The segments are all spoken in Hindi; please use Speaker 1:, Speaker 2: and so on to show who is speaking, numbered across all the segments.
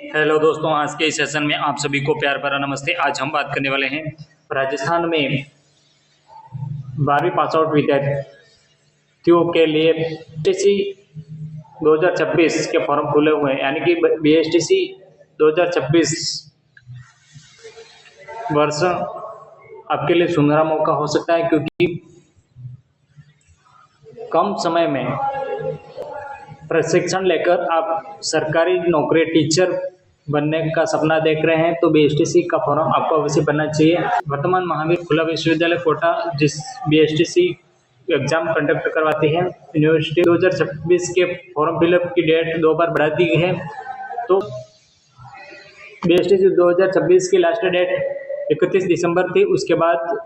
Speaker 1: हेलो दोस्तों, आज के इस सेशन में आप सभी को प्यार भरा नमस्ते। आज हम बात करने वाले हैं राजस्थान में 12वीं पास आउट विद्यार्थियों के लिए बीएसटीसी 2026 के फॉर्म खुले हुए हैं। यानी कि बीएसटीसी 2026 वर्ष आपके लिए सुनहरा मौका हो सकता है, क्योंकि कम समय में प्रशिक्षण लेकर आप सरकारी नौकरी टीचर बनने का सपना देख रहे हैं तो बीएसटीसी का फॉर्म आपको अवश्य भरना चाहिए। वर्तमान महावीर खुला विश्वविद्यालय कोटा जिस बीएसटीसी एग्जाम कंडक्ट करवाती है, यूनिवर्सिटी 2026 के फॉर्म फिलअप की डेट 2 बार बढ़ा दी गई है। तो बीएसटीसी 2026 की लास्ट डेट 31 दिसंबर थी। उसके बाद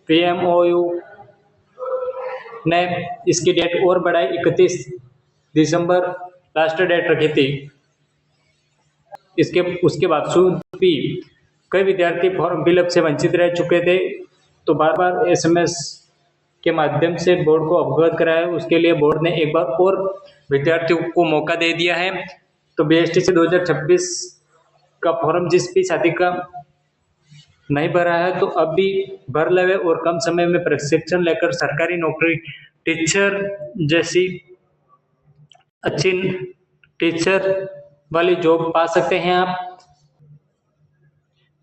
Speaker 1: पीएमओयू ने इसकी डेट और बढ़ाई, 31 दिसंबर लास्ट डेट रखी थी। उसके बावजूद भी कई विद्यार्थी फॉर्म फिलअप से वंचित रह चुके थे, तो बार बार एसएमएस के माध्यम से बोर्ड को अवगत कराया। उसके लिए बोर्ड ने एक बार और विद्यार्थियों को मौका दे दिया है। तो बीएसटीसी 2026 का फॉर्म जिस भी साथी का नहीं भरा है तो अब भी भर लेवे और कम समय में प्रशिक्षण लेकर सरकारी नौकरी टीचर जैसी अच्छी टीचर वाली जॉब पा सकते हैं आप।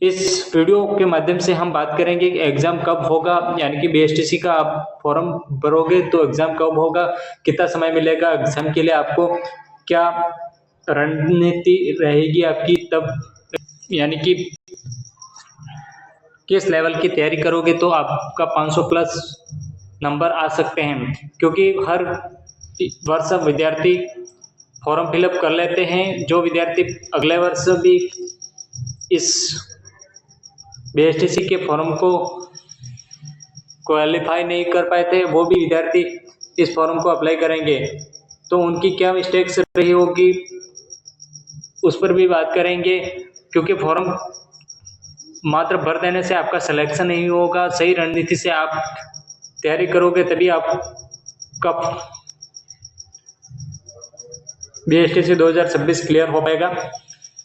Speaker 1: इस वीडियो के माध्यम से हम बात करेंगे कि एग्जाम कब होगा, यानी कि बीएसटीसी का आप फॉर्म भरोगे तो एग्जाम कब होगा, कितना समय मिलेगा एग्जाम के लिए, आपको क्या रणनीति रहेगी आपकी, तब यानी कि किस लेवल की तैयारी करोगे तो आपका 500 प्लस नंबर आ सकते हैं। क्योंकि हर वर्ष विद्यार्थी फॉर्म फिलअप कर लेते हैं। जो विद्यार्थी अगले वर्ष भी इस बीएसटीसी के फॉर्म को क्वालिफाई नहीं कर पाए थे, वो भी विद्यार्थी इस फॉर्म को अप्लाई करेंगे तो उनकी क्या मिस्टेक्स रही होगी उस पर भी बात करेंगे। क्योंकि फॉर्म मात्र भर देने से आपका सिलेक्शन नहीं होगा, सही रणनीति से आप तैयारी करोगे तभी आपका बीएसटीसी 2026 क्लियर हो पाएगा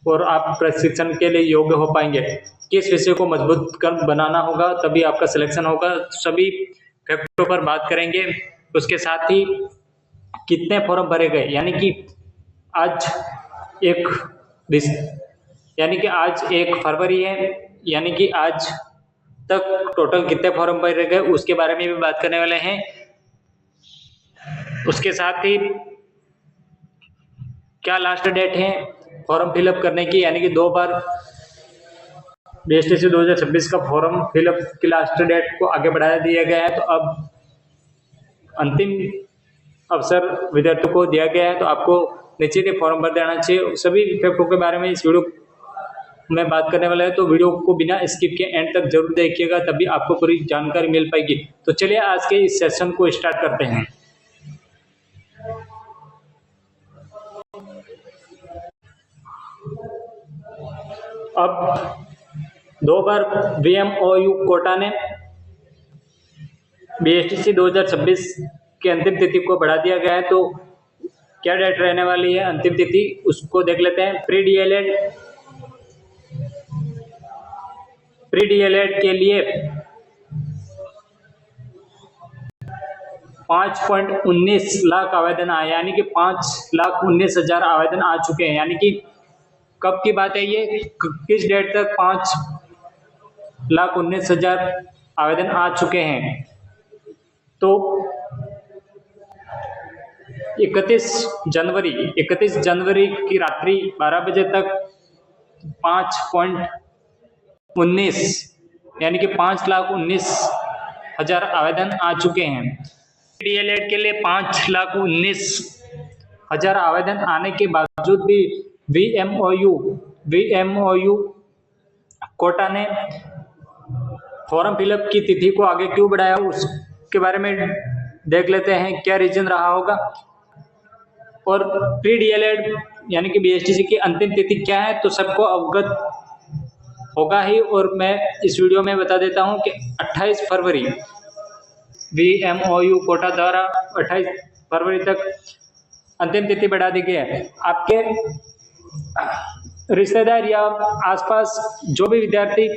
Speaker 1: और आप प्रशिक्षण के लिए योग्य हो पाएंगे। किस विषय को मजबूत कर बनाना होगा तभी आपका सिलेक्शन होगा, सभी फैक्टरों पर बात करेंगे। उसके साथ ही कितने फॉर्म भरे गए, यानी कि आज आज 1 फरवरी है, यानी कि आज तक टोटल कितने फॉर्म भरे गए उसके बारे में भी बात करने वाले हैं। उसके साथ ही क्या लास्ट डेट है फॉर्म फिलअप करने की, यानी कि 2 बार बीएसटीसी 2026 का फॉर्म फिलअप की लास्ट डेट को आगे बढ़ा दिया गया है। तो अब अंतिम अवसर विद्यार्थियों को दिया गया है, तो आपको निश्चित ही फॉर्म भर देना चाहिए। सभी फैक्टों के बारे में इस वीडियो में बात करने वाला है, तो वीडियो को बिना स्किप के एंड तक जरूर देखिएगा, तभी आपको पूरी जानकारी मिल पाएगी। तो चलिए आज के इस सेशन को स्टार्ट करते हैं। अब 2 बार वीएमओयू कोटा ने बीएसटीसी 2026 की अंतिम तिथि को बढ़ा दिया गया है। तो क्या डेट रहने वाली है अंतिम तिथि, उसको देख लेते हैं। प्री डीएलएड के लिए 5.19 लाख आवेदन आए, यानी कि 5,19,000 आवेदन आ चुके हैं। यानी कि कब की बात है ये, किस डेट तक 5,19,000 आवेदन आ चुके हैं। तो 31 जनवरी की रात्रि 12 बजे तक 5.19 यानी कि 5,19,000 आवेदन आ चुके हैं। डीएलएड के लिए 5,19,000 आवेदन आने के बावजूद भी वीएमओयू कोटा ने फॉर्म फिलअप की तिथि को आगे क्यों बढ़ाया, उसके बारे में देख लेते हैं क्या रीजन रहा होगा। और प्री डीएलएड यानी कि बीएसटीसी की अंतिम तिथि क्या है तो सबको अवगत होगा ही, और मैं इस वीडियो में बता देता हूं कि 28 फरवरी वीएमओयू कोटा द्वारा 28 फरवरी तक अंतिम तिथि बढ़ा दी गई है। आपके रिश्तेदार या आसपास जो भी विद्यार्थी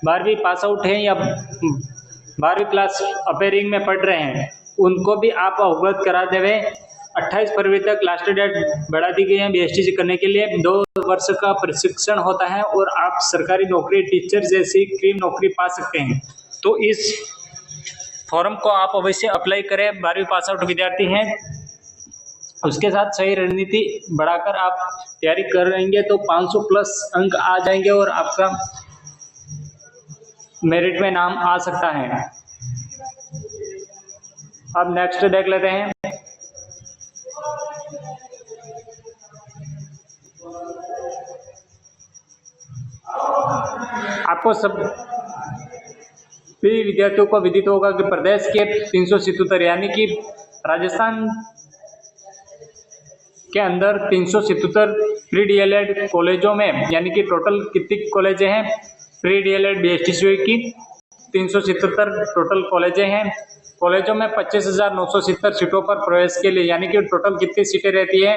Speaker 1: 12वीं पास आउट हैं या 12वीं क्लास अपेयरिंग में पढ़ रहे हैं, उनको भी आप अवगत करा देवे। 28 फरवरी तक लास्ट डेट बढ़ा दी गई है BSTC करने के लिए। 2 वर्ष का प्रशिक्षण होता है और आप सरकारी नौकरी, टीचर जैसी क्रीम नौकरी पा सकते हैं। तो इस फॉर्म को आप अवश्य अप्लाई करें। 12वीं पास आउट विद्यार्थी हैं, उसके साथ सही रणनीति बढ़ाकर आप तैयारी कर रहेंगे तो 500 प्लस अंक आ जाएंगे और आपका मेरिट में नाम आ सकता है। अब नेक्स्ट देख लेते हैं। आपको सभी विद्यार्थियों को विदित होगा कि प्रदेश के 377 यानी कि राजस्थान के अंदर 377 प्री DLED कॉलेजों में, यानी कि टोटल कितनी कॉलेजें हैं प्री DLED BSTC की 377 टोटल कॉलेजें हैं। कॉलेजों में 25,970 सीटों पर प्रवेश के लिए, यानी कि टोटल कितनी सीटें रहती है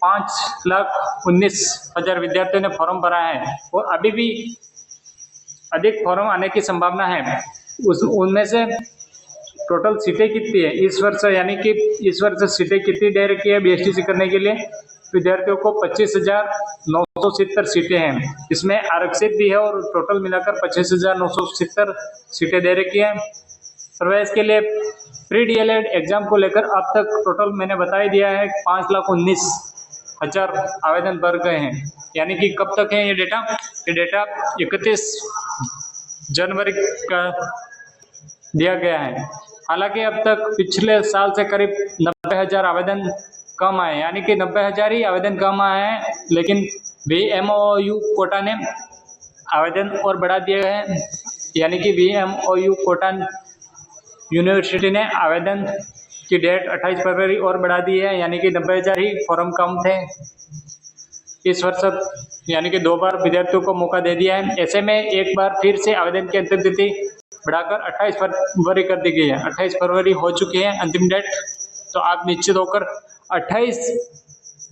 Speaker 1: 5,19,000 विद्यार्थियों ने फॉर्म भरा है और अभी भी अधिक फॉर्म आने की संभावना है। उनमें से टोटल सीटें कितनी है इस वर्ष, यानी कि इस वर्ष सीटें कितनी दे रखी है BSTC करने के लिए विद्यार्थियों को 25,970 सीटें हैं। इसमें आरक्षित भी है और टोटल मिलाकर 25,970 सीटें दे रखी है। प्रवेश के लिए प्री DLED एग्जाम को लेकर अब तक टोटल मैंने बता ही दिया है 5,19,000 आवेदन भर गए हैं। यानी कि कब तक है ये डेटा 31 जनवरी का दिया गया है। हालांकि अब तक पिछले साल से करीब 90,000 आवेदन कम आए, यानी कि 90,000 ही आवेदन कम आए हैं, लेकिन VMOU कोटा ने आवेदन और बढ़ा दिए हैं। यानी कि VMOU कोटा यूनिवर्सिटी ने आवेदन की डेट 28 फरवरी और बढ़ा दी है, यानी कि 90,000 ही फॉर्म कम थे इस वर्ष, यानी कि 2 बार विद्यार्थियों को मौका दे दिया है। ऐसे में एक बार फिर से आवेदन की अंतिम तिथि बढ़ाकर 28 फरवरी कर दी गई है। 28 फरवरी हो चुकी है अंतिम डेट, तो आप निश्चित होकर 28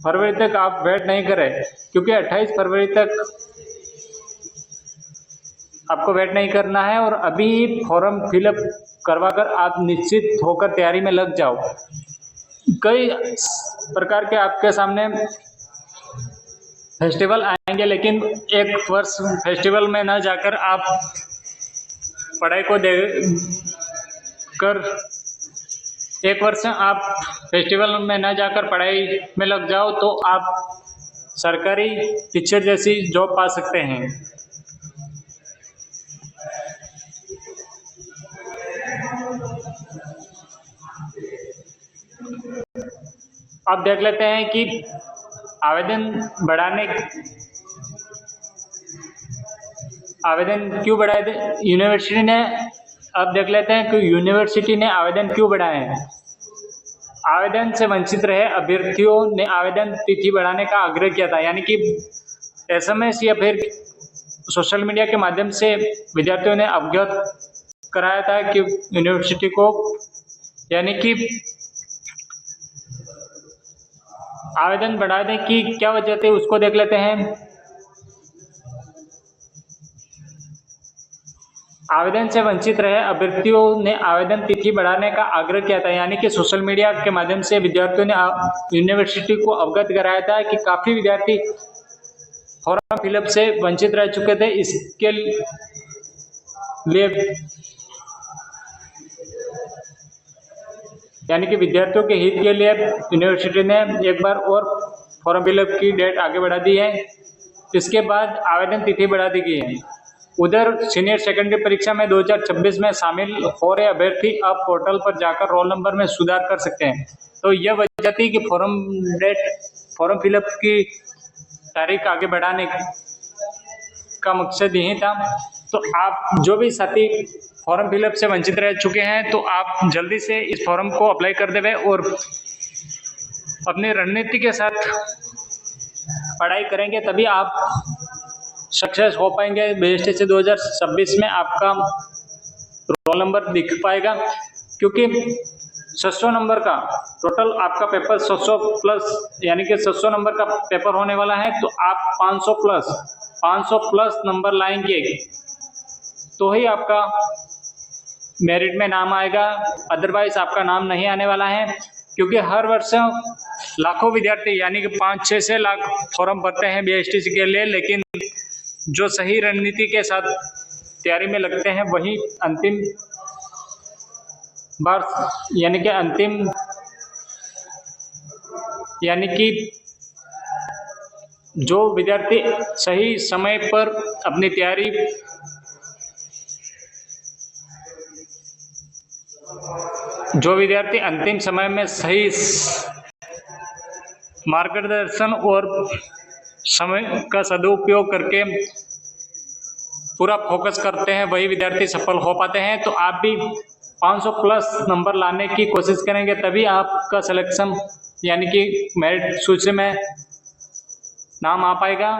Speaker 1: फरवरी तक आप वेट नहीं करें, क्योंकि 28 फरवरी तक आपको वेट नहीं करना है और अभी फॉर्म फिलअप करवाकर आप निश्चित होकर तैयारी में लग जाओ। कई प्रकार के आपके सामने फेस्टिवल आएंगे, लेकिन एक वर्ष फेस्टिवल में न जाकर आप पढ़ाई को दे कर, एक वर्ष आप फेस्टिवल में न जाकर पढ़ाई में लग जाओ तो आप सरकारी टीचर जैसी जॉब पा सकते हैं। अब देख लेते हैं कि आवेदन क्यों बढ़ाए थे यूनिवर्सिटी ने। अब देख लेते हैं कि यूनिवर्सिटी ने आवेदन क्यों बढ़ाए हैं। आवेदन से वंचित रहे अभ्यर्थियों ने आवेदन तिथि बढ़ाने का आग्रह किया था, यानी कि SMS या फिर सोशल मीडिया के माध्यम से विद्यार्थियों ने अवगत कराया था कि यूनिवर्सिटी को, यानी कि आवेदन बढ़ाने की क्या वजह थी उसको देख लेते हैं। आवेदन से वंचित रहे अभ्यर्थियों ने आवेदन तिथि बढ़ाने का आग्रह किया था, यानी कि सोशल मीडिया के माध्यम से विद्यार्थियों ने यूनिवर्सिटी को अवगत कराया था कि काफ़ी विद्यार्थी फॉर्म फिलअप से वंचित रह चुके थे। इसके लिए यानी कि विद्यार्थियों के हित के लिए यूनिवर्सिटी ने एक बार और फॉर्म फिलअप की डेट आगे बढ़ा दी है। इसके बाद आवेदन तिथि बढ़ा दी गई है। उधर सीनियर सेकेंडरी परीक्षा में 2026 में शामिल हो रहे अभ्यर्थी अब पोर्टल पर जाकर रोल नंबर में सुधार कर सकते हैं। तो यह वजह थी कि फॉर्म फिलअप की तारीख आगे बढ़ाने का मकसद यही था। तो आप जो भी साथी फॉर्म फिलअप से वंचित रह चुके हैं, तो आप जल्दी से इस फॉर्म को अप्लाई कर देवे और अपनी रणनीति के साथ पढ़ाई करेंगे, तभी आप सक्सेस हो पाएंगे। BSTC 2026 में आपका रोल नंबर दिख पाएगा, क्योंकि 600 नंबर का टोटल आपका पेपर 600 प्लस यानी कि 600 नंबर का पेपर होने वाला है, तो आप 500 प्लस नंबर लाएंगे तो ही आपका मेरिट में नाम आएगा, अदरवाइज आपका नाम नहीं आने वाला है। क्योंकि हर वर्ष लाखों विद्यार्थी यानी कि 5-6 से लाख फॉर्म भरते हैं बीएसटीसी के लिए, लेकिन जो सही रणनीति के साथ तैयारी में लगते हैं वही अंतिम बार यानी कि जो विद्यार्थी सही समय पर अपनी तैयारी अंतिम समय में सही मार्गदर्शन और समय का सदुपयोग करके पूरा फोकस करते हैं वही विद्यार्थी सफल हो पाते हैं। तो आप भी 500 प्लस नंबर लाने की कोशिश करेंगे, तभी आपका सिलेक्शन यानी कि मेरिट सूची में नाम आ पाएगा।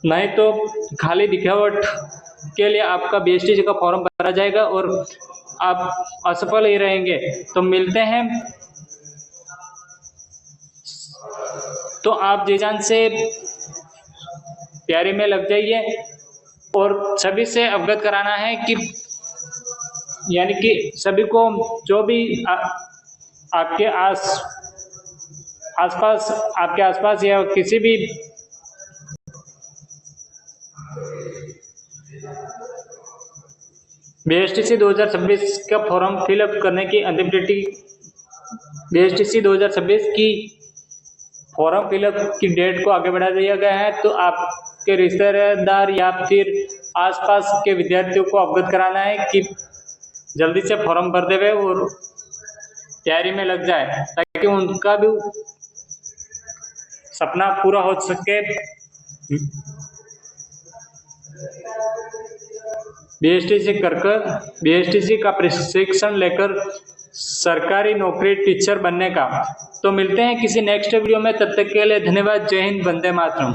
Speaker 1: नहीं तो खाली दिखावट के लिए आपका बीएसटीसी का फॉर्म भरा जाएगा और आप असफल ही रहेंगे। तो मिलते हैं, तो आप जी जान से तैयारी में लग जाइए और सभी से अवगत कराना है कि यानी कि सभी को जो भी आपके आसपास या किसी भी बीएसटीसी 2026 का फॉर्म फिलअप करने की अंतिम डेट बीएसटीसी 2026 की फॉर्म फिलअप की डेट को आगे बढ़ा दिया गया है। तो आपके रिश्तेदार या फिर आसपास के विद्यार्थियों को अवगत कराना है कि जल्दी से फॉर्म भर देवे और तैयारी में लग जाए, ताकि उनका भी सपना पूरा हो सके। बीएसटीसी का प्रशिक्षण लेकर सरकारी नौकरी टीचर बनने का। तो मिलते हैं किसी नेक्स्ट वीडियो में, तब तक के लिए धन्यवाद। जय हिंद, वंदे मातरम।